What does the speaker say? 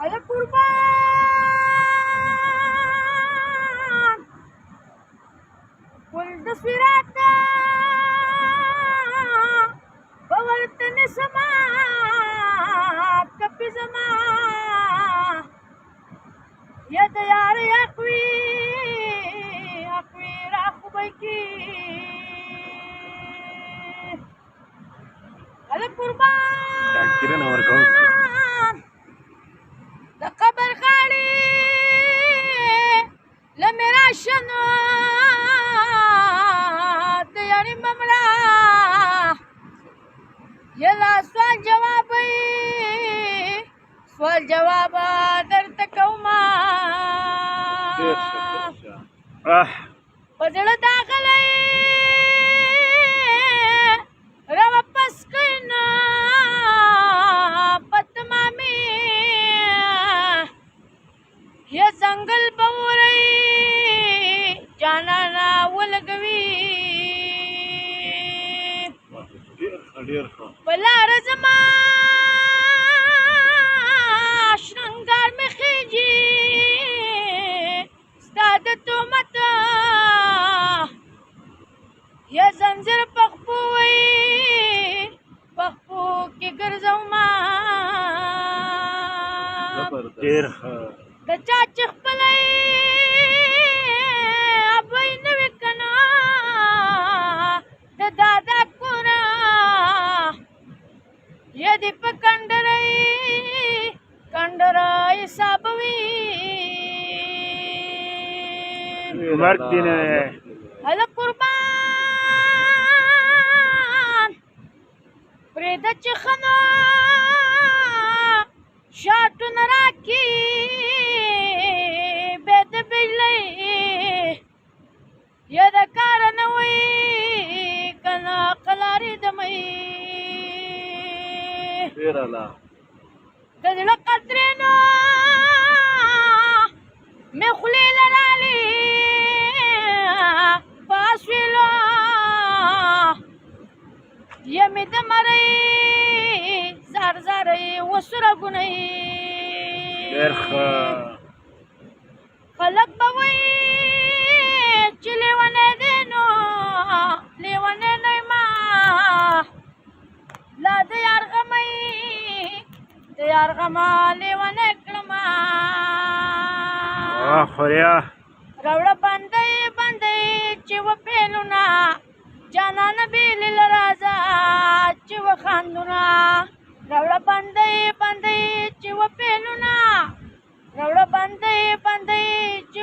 अरे कुर्बान कुल तस्वीरात बवरतन समा कपी जमा यद यार अकवी अकवी राखुबई की अरे कुर्बान د قبر غاړې له میرا شنو د یاري ممړه یلا سوال جواب درته کومه په زړه داغلی راواپس کړئ نه ये जंगल बवरई जाना ना वलगवी बलार जमा श्रृंगार में खीजी स्ताद तो मत ये जंजीर पखपुई पखपू की गरजमा د چا چې خپلی ابوی نه وي که نه د دادا کوره یا دې په کنډره حسابوي هله قربان پرېږده چې ښه نو شاټونه راکي یا د کار نه وي که نه قلارې دمئ د زړه قطرېنو مې خولې لرالې په اسویلو یا مې د مرۍ زار زارۍ وسره ګونۍ خلک به وایي چې لیونی دی نو لیونی نه یمه لا د یار غمی د یار غمه لیونی کړمه راوړه بندۍ چې وپېلونه جانانه بېلې له رازه چې وخاندونه راوړه بندۍ چې وپېلونه راوړه بندۍ چې